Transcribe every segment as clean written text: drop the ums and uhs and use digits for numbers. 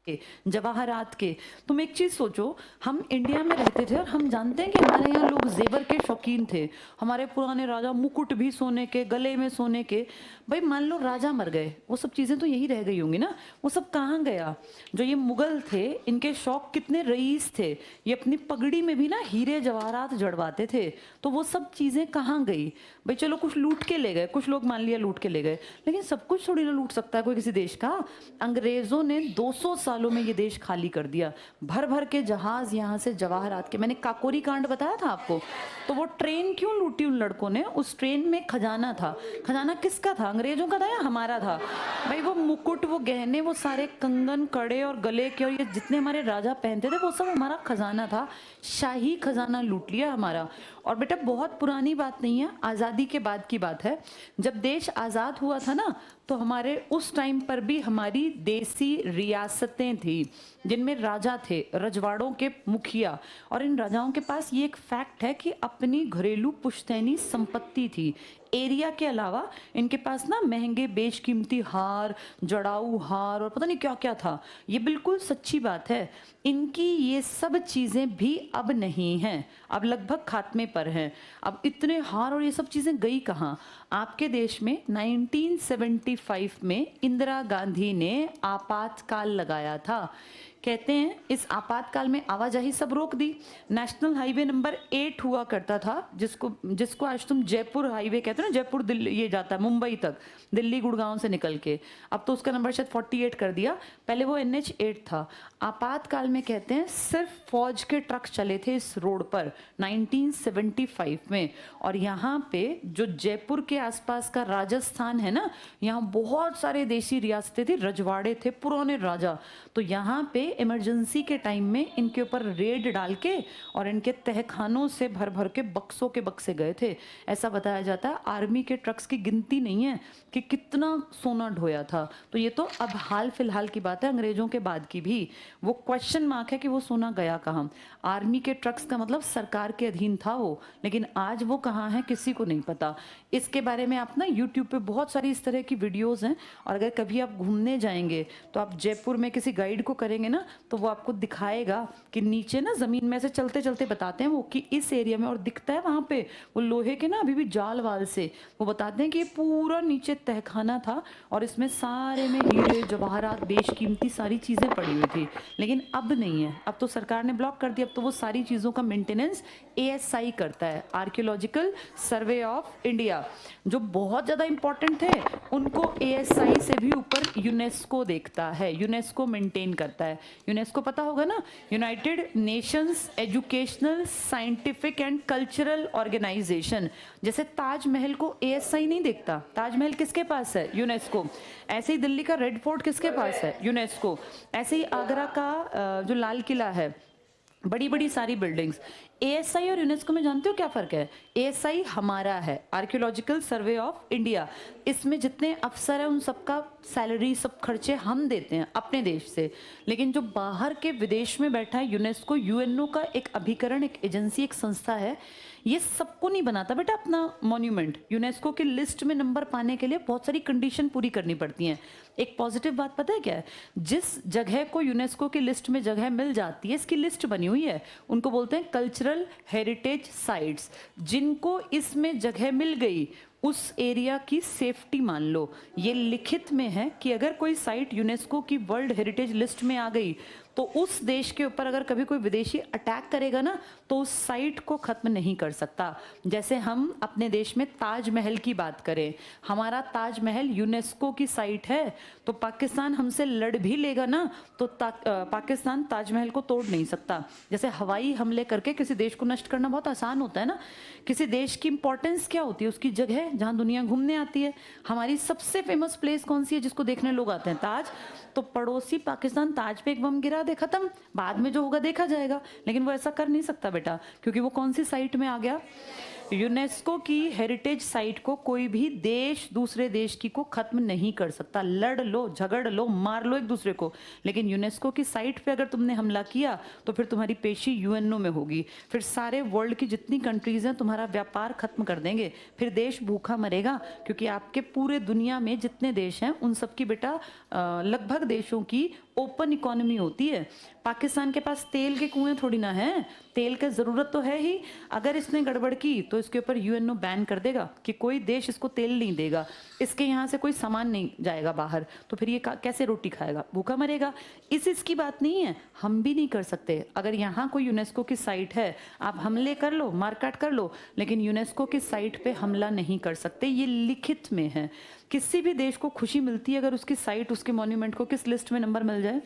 के, जवाहरात के। तुम एक चीज सोचो, हम इंडिया में रहते थे और हम जानते हैं कि हमारे यहाँ लोग जेवर के शौकीन थे। हमारे पुराने राजा मुकुट भी सोने के, गले में सोने के। भाई मान लो राजा मर गए, वो सब चीजें तो यही रह गई होंगी ना, वो सब कहाँ गया? जो ये मुगल थे, इनके शौक कितने रईस थे, ये अपनी पगड़ी में भी ना हीरे जवाहरात जड़वाते थे। तो वो सब चीजें कहाँ गई? भाई चलो कुछ लूट के ले गए, कुछ लोग मान लिया लूट के ले गए, लेकिन सब कुछ थोड़ी ना लूट सकता है कोई किसी देश का। अंग्रेजों ने 200 सालों में ये देश खाली कर दिया, भर भर के जहाज यहाँ से जवाहरात के। मैंने काकोरी कांड बताया था आपको, तो वो ट्रेन क्यों लूटी उन लड़कों ने? उस ट्रेन में खजाना था। खजाना किसका था? अंग्रेजों का था या हमारा था? भाई वो मुकुट, वो गहने, वो सारे कंगन, कड़े और गले के और ये जितने हमारे राजा पहनते थे, वो सब हमारा खजाना था। शाही खजाना लूट लिया हमारा। और बेटा बहुत पुरानी बात नहीं है, आज़ादी के बाद की बात है। जब देश आज़ाद हुआ था ना, तो हमारे उस टाइम पर भी हमारी देसी रियासतें थी जिनमें राजा थे, रजवाड़ों के मुखिया। और इन राजाओं के पास ये एक फैक्ट है कि अपनी घरेलू पुश्तैनी संपत्ति थी। एरिया के अलावा इनके पास ना महंगे बेशकीमती हार, जड़ाऊ हार और पता नहीं क्या क्या था। ये बिल्कुल सच्ची बात है। इनकी ये सब चीज़ें भी अब नहीं हैं, अब लगभग खात्मे पर हैं। अब इतने हार और ये सब चीज़ें गई कहाँ? आपके देश में 1975 में इंदिरा गांधी ने आपातकाल लगाया था। कहते हैं इस आपातकाल में आवाजाही सब रोक दी। नेशनल हाईवे नंबर 8 हुआ करता था, जिसको जिसको आज तुम जयपुर हाईवे कहते हो ना, जयपुर दिल्ली ये जाता है मुंबई तक, दिल्ली गुड़गांव से निकल के। अब तो उसका नंबर शायद 48 कर दिया, पहले वो NH 8 था। आपातकाल में कहते हैं सिर्फ फौज के ट्रक चले थे इस रोड पर 1975 में। और यहाँ पे जो जयपुर के आसपास का राजस्थान है ना, यहाँ बहुत सारे देसी रियासतें थी, रजवाड़े थे, पुराने राजा। तो यहाँ पे इमरजेंसी के टाइम में इनके ऊपर रेड डाल के और इनके तहखानों से भर भर के बक्सों के बक्से गए थे। ऐसा बताया जाता है, आर्मी के ट्रक्स की गिनती नहीं है कि कितना सोना ढोया था। तो ये तो अब हाल फिलहाल की बात है, अंग्रेजों के बाद की भी। वो क्वेश्चन मार्क है कि वो सोना गया कहाँ। आर्मी के ट्रक्स का मतलब सरकार के अधीन था वो, लेकिन आज वो कहाँ है किसी को नहीं पता। इसके बारे में आप ना यूट्यूब पे बहुत सारी इस तरह की वीडियोज़ हैं, और अगर कभी आप घूमने जाएंगे तो आप जयपुर में किसी गाइड को करेंगे ना, तो वो आपको दिखाएगा कि नीचे ना ज़मीन में से चलते चलते बताते हैं वो कि इस एरिया में, और दिखता है वहाँ पे वो लोहे के ना अभी भी जाल वाल से, वो बताते हैं कि ये पूरा नीचे तहखाना था और इसमें सारे में हीरे जवाहरात बेशकीमती सारी चीज़ें पड़ी हुई थी। लेकिन अब नहीं है, अब तो सरकार ने ब्लॉक कर दिया। अब तो वो सारी चीज़ों का मेंटेनेंस ASI करता है, आर्कियोलॉजिकल सर्वे ऑफ इंडिया। जो बहुत ज़्यादा इंपॉर्टेंट थे उनको ASI से भी ऊपर यूनेस्को देखता है, यूनेस्को मेंटेन करता है। यूनेस्को पता होगा ना, United Nations Educational Scientific and Cultural Organization. जैसे ताजमहल को ASI नहीं देखता, ताजमहल किसके पास है? यूनेस्को। ऐसे ही दिल्ली का रेड फोर्ट किसके पास है? यूनेस्को। ऐसे ही आगरा का जो लाल किला है, बड़ी बड़ी सारी बिल्डिंग्स। ASI और यूनेस्को में जानते हो क्या फ़र्क है? ASI हमारा है, आर्कियोलॉजिकल सर्वे ऑफ इंडिया। इसमें जितने अफसर हैं उन सबका सैलरी, सब खर्चे हम देते हैं अपने देश से। लेकिन जो बाहर के विदेश में बैठा है यूनेस्को, UNO का एक अभिकरण, एक एजेंसी, एक संस्था है, ये सबको नहीं बनाता बेटा अपना मॉन्यूमेंट। यूनेस्को की लिस्ट में नंबर पाने के लिए बहुत सारी कंडीशन पूरी करनी पड़ती हैं। एक पॉजिटिव बात पता है क्या है? जिस जगह को यूनेस्को की लिस्ट में जगह मिल जाती है, इसकी लिस्ट बनी हुई है, उनको बोलते हैं कल्चरल हेरिटेज साइट्स। जिनको इसमें जगह मिल गई उस एरिया की सेफ्टी मान लो। ये लिखित में है कि अगर कोई साइट यूनेस्को की वर्ल्ड हेरिटेज लिस्ट में आ गई तो उस देश के ऊपर अगर कभी कोई विदेशी अटैक करेगा ना, तो उस साइट को खत्म नहीं कर सकता। जैसे हम अपने देश में ताजमहल की बात करें, हमारा ताजमहल यूनेस्को की साइट है, तो पाकिस्तान हमसे लड़ भी लेगा ना, तो पाकिस्तान ताजमहल को तोड़ नहीं सकता। जैसे हवाई हमले करके किसी देश को नष्ट करना बहुत आसान होता है ना। किसी देश की इंपॉर्टेंस क्या होती है? उसकी जगह जहाँ दुनिया घूमने आती है। हमारी सबसे फेमस प्लेस कौन सी है जिसको देखने लोग आते हैं? ताज। तो पड़ोसी पाकिस्तान ताज पे एक बम गिरा दे, खत्म, बाद में जो होगा देखा जाएगा। लेकिन वो ऐसा कर नहीं सकता बेटा, क्योंकि वो कौन सी साइट में आ गया? यूनेस्को की हेरिटेज साइट को कोई भी देश दूसरे देश की को खत्म नहीं कर सकता। लड़ लो, झगड़ लो, मार लो एक दूसरे को, लेकिन यूनेस्को की साइट पे अगर तुमने हमला किया तो फिर तुम्हारी पेशी UNO में होगी। फिर सारे वर्ल्ड की जितनी कंट्रीज हैं तुम्हारा व्यापार खत्म कर देंगे। फिर देश भूखा मरेगा, क्योंकि आपके पूरे दुनिया में जितने देश हैं उन सब की बेटा लगभग देशों की ओपन इकोनॉमी होती है। पाकिस्तान के पास तेल के कुएं थोड़ी ना हैं, तेल की ज़रूरत तो है ही। अगर इसने गड़बड़ की तो इसके ऊपर यूएनओ बैन कर देगा कि कोई देश इसको तेल नहीं देगा, इसके यहाँ से कोई सामान नहीं जाएगा बाहर, तो फिर ये कैसे रोटी खाएगा, भूखा मरेगा। इसकी बात नहीं है, हम भी नहीं कर सकते। अगर यहाँ कोई यूनेस्को की साइट है, आप हमले कर लो, मारकाट कर लो, लेकिन यूनेस्को की साइट पे हमला नहीं कर सकते। ये लिखित में है। किसी भी देश को खुशी मिलती है अगर उसकी साइट, उसके मॉन्यूमेंट को किस लिस्ट में नंबर मिल जाए।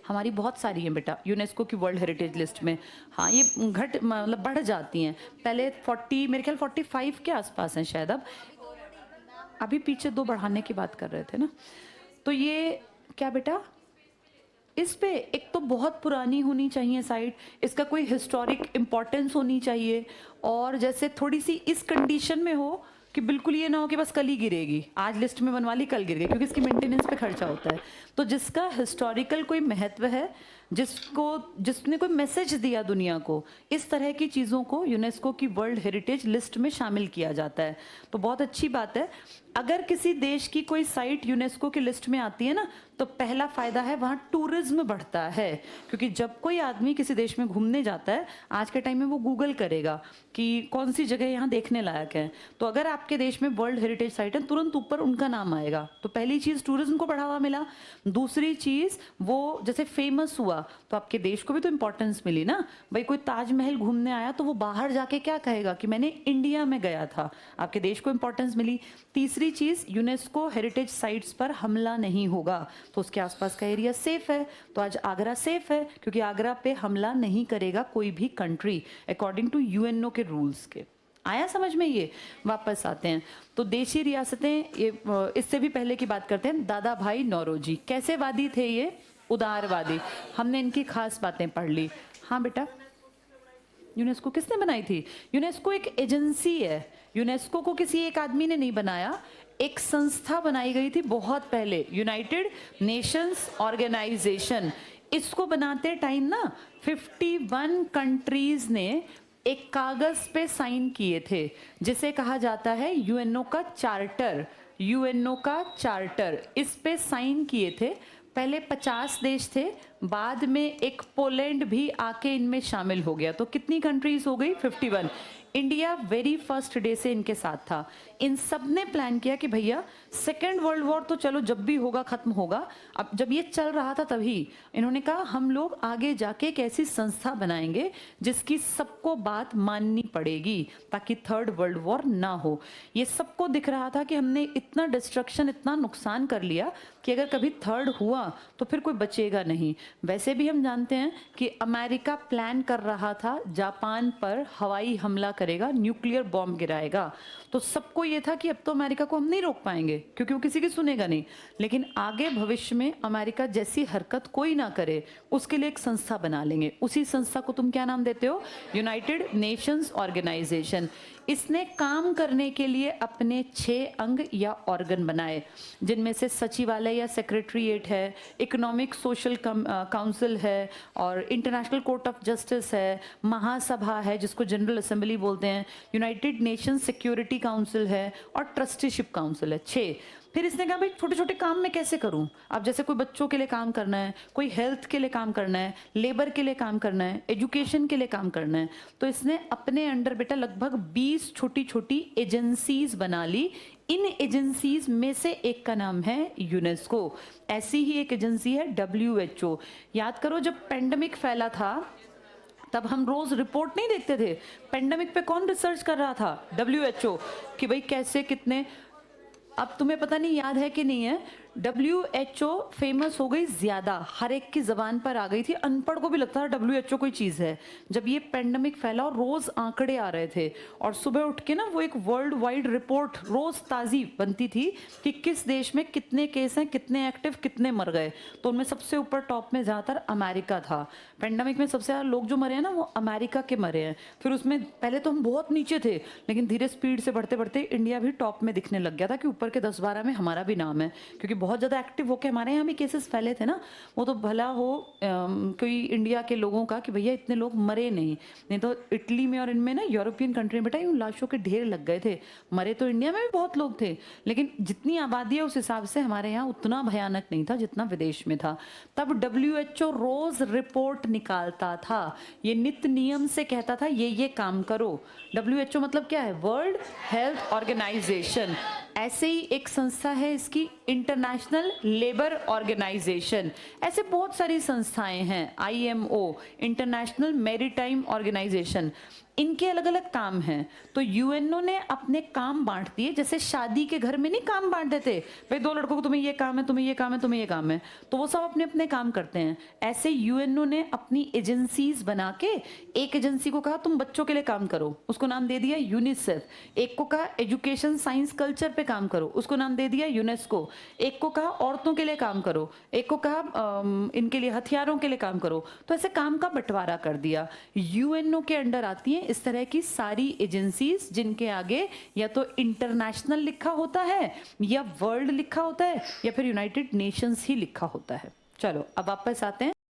हमारी बहुत सारी हैं बेटा यूनेस्को की वर्ल्ड हेरिटेज लिस्ट में। हाँ, ये मतलब बढ़ जाती हैं। पहले 40, मेरे ख्याल 45 के आसपास हैं शायद। अब अभी पीछे 2 बढ़ाने की बात कर रहे थे ना। तो ये क्या बेटा, इस पे एक तो बहुत पुरानी होनी चाहिए साइट, इसका कोई हिस्टोरिक इम्पोर्टेंस होनी चाहिए, और जैसे थोड़ी सी इस कंडीशन में हो कि बिल्कुल ये ना हो कि बस कल ही गिरेगी, आज लिस्ट में बनवा ली कल गिर गई, क्योंकि इसकी मेंटेनेंस पे खर्चा होता है। तो जिसका हिस्टोरिकल कोई महत्व है, जिसने कोई मैसेज दिया दुनिया को, इस तरह की चीज़ों को यूनेस्को की वर्ल्ड हेरिटेज लिस्ट में शामिल किया जाता है। तो बहुत अच्छी बात है। अगर किसी देश की कोई साइट यूनेस्को की लिस्ट में आती है ना, तो पहला फायदा है वहाँ टूरिज्म बढ़ता है, क्योंकि जब कोई आदमी किसी देश में घूमने जाता है, आज के टाइम में वो गूगल करेगा कि कौन सी जगह यहाँ देखने लायक है। तो अगर आपके देश में वर्ल्ड हेरिटेज साइट है, तुरंत ऊपर उनका नाम आएगा। तो पहली चीज़ टूरिज्म को बढ़ावा मिला। दूसरी चीज़, वो जैसे फेमस हुआ तो आपके देश को भी तो इम्पोर्टेंस मिली ना। भाई कोई ताजमहल घूमने आया तो वो बाहर जाके क्या कहेगा कि मैंने इंडिया में गया था, आपके देश को इम्पोर्टेंस मिली। तीसरी चीज़, यूनेस्को हेरिटेज साइट्स पर हमला नहीं होगा, तो उसके आसपास का एरिया सेफ है। तो आज आगरा सेफ है, क्योंकि आगरा पे हमला नहीं करेगा कोई भी कंट्री अकॉर्डिंग टू यूएनओ के रूल्स के। आया समझ में? ये वापस आते हैं तो देशी रियासतें, ये इससे भी पहले की बात करते हैं। दादा भाई नौरोजी कैसे वादी थे? ये उदारवादी। हमने इनकी खास बातें पढ़ ली। हाँ बेटा, यूनेस्को किसने बनाई थी? यूनेस्को एक एजेंसी है। यूनेस्को को किसी एक आदमी ने नहीं बनाया, एक संस्था बनाई गई थी बहुत पहले, यूनाइटेड नेशंस ऑर्गेनाइजेशन। इसको बनाते टाइम ना 51 कंट्रीज ने एक कागज पे साइन किए थे, जिसे कहा जाता है यूएनओ का चार्टर। यूएनओ का चार्टर, इस पे साइन किए थे। पहले 50 देश थे, बाद में एक पोलैंड भी आके इनमें शामिल हो गया। तो कितनी कंट्रीज हो गई? 51। इंडिया वेरी फर्स्ट डे से इनके साथ था। इन सब ने प्लान किया कि भैया सेकेंड वर्ल्ड वॉर तो चलो जब भी होगा खत्म होगा, अब जब ये चल रहा था तभी इन्होंने कहा हम लोग आगे जाके एक ऐसी संस्था बनाएंगे जिसकी सबको बात माननी पड़ेगी, ताकि थर्ड वर्ल्ड वॉर ना हो। ये सबको दिख रहा था कि हमने इतना डिस्ट्रक्शन, इतना नुकसान कर लिया कि अगर कभी थर्ड हुआ तो फिर कोई बचेगा नहीं। वैसे भी हम जानते हैं कि अमेरिका प्लान कर रहा था जापान पर हवाई हमला करेगा, न्यूक्लियर बॉम्ब गिराएगा। तो सबको ये था कि अब तो अमेरिका को हम नहीं रोक पाएंगे, क्योंकि वो किसी की सुनेगा नहीं। लेकिन आगे भविष्य में अमेरिका जैसी हरकत कोई ना करे, उसके लिए एक संस्था बना लेंगे। उसी संस्था को तुम क्या नाम देते हो? United Nations Organization. इसने काम करने के लिए अपने 6 अंग या ऑर्गन बनाए, जिनमें से सचिवालय या सेक्रेटरीट है, इकोनॉमिक सोशल काउंसिल है, और इंटरनेशनल कोर्ट ऑफ जस्टिस है, महासभा है जिसको जनरल असेंबली बोलते हैं, यूनाइटेड नेशन सिक्योरिटी काउंसिल है, और ट्रस्टीशिप काउंसिल है। 6। फिर इसने कहा भाई छोटे छोटे काम मैं कैसे करूं? अब जैसे कोई बच्चों के लिए काम करना है, कोई हेल्थ के लिए काम करना है, लेबर के लिए काम करना है, एजुकेशन के लिए काम करना है, तो इसने अपने अंडर बेटा लगभग 20 छोटी छोटी एजेंसीज बना ली। इन एजेंसीज में से एक का नाम है यूनेस्को। ऐसी ही एक एजेंसी है WHO। याद करो जब पेंडेमिक फैला था तब हम रोज रिपोर्ट नहीं देखते थे, पेंडेमिक पे कौन रिसर्च कर रहा था? WHO। कि भाई कैसे कितने, अब तुम्हें पता नहीं याद है कि नहीं है, WHO फेमस हो गई ज्यादा, हर एक की जबान पर आ गई थी, अनपढ़ को भी लगता था WHO कोई चीज है। जब ये पेंडेमिक फैला और रोज आंकड़े आ रहे थे, और सुबह उठ के ना वो एक वर्ल्ड वाइड रिपोर्ट रोज ताजी बनती थी कि किस देश में कितने केस हैं, कितने एक्टिव, कितने मर गए। तो उनमें सबसे ऊपर टॉप में ज्यादातर अमेरिका था। पेंडेमिक में सबसे ज्यादा लोग जो मरे हैं ना वो अमेरिका के मरे हैं। फिर उसमें पहले तो हम बहुत नीचे थे, लेकिन धीरे स्पीड से बढ़ते बढ़ते इंडिया भी टॉप में दिखने लग गया था कि ऊपर के 10-12 में हमारा भी नाम है, क्योंकि बहुत ज़्यादा एक्टिव होकर हमारे यहाँ भी केसेस फैले थे ना, वो तो भला हो कोई इंडिया के लोगों का कि भैया इतने लोग मरे नहीं तो इटली में और इनमें ना यूरोपियन कंट्री में बेटा यूँ लाशों के ढेर लग गए थे। मरे तो इंडिया में भी बहुत लोग थे, लेकिन जितनी आबादी है उस हिसाब से हमारे यहाँ उतना भयानक नहीं था जितना विदेश में था। तब WHO रोज रिपोर्ट निकालता था, ये नित्य नियम से कहता था ये काम करो। WHO मतलब क्या है? World Health Organization. ऐसे ही एक संस्था है इसकी इंटरनेशनल लेबर ऑर्गेनाइजेशन। ऐसे बहुत सारी संस्थाएं हैं, IMO इंटरनेशनल मैरीटाइम ऑर्गेनाइजेशन, इनके अलग अलग काम हैं। तो UNO ने अपने काम बांट दिए, जैसे शादी के घर में नहीं काम बांट देते, भाई 2 लड़कों को तुम्हें ये काम है, तुम्हें ये काम है, तुम्हें ये काम है, तो वो सब अपने अपने काम करते हैं। ऐसे UNO ने अपनी एजेंसीज बना के एक एजेंसी को कहा तुम बच्चों के लिए काम करो, उसको नाम दे दिया यूनिसेफ। एक को कहा एजुकेशन साइंस कल्चर पे काम करो, उसको नाम दे दिया यूनेस्को। एक को कहा औरतों के लिए काम करो, एक को कहा इनके लिए हथियारों के लिए काम करो। तो ऐसे काम का बंटवारा कर दिया। UNO के अंडर आती हैं इस तरह की सारी एजेंसीज जिनके आगे या तो इंटरनेशनल लिखा होता है या वर्ल्ड लिखा होता है या फिर यूनाइटेड नेशंस ही लिखा होता है। चलो अब वापस आते हैं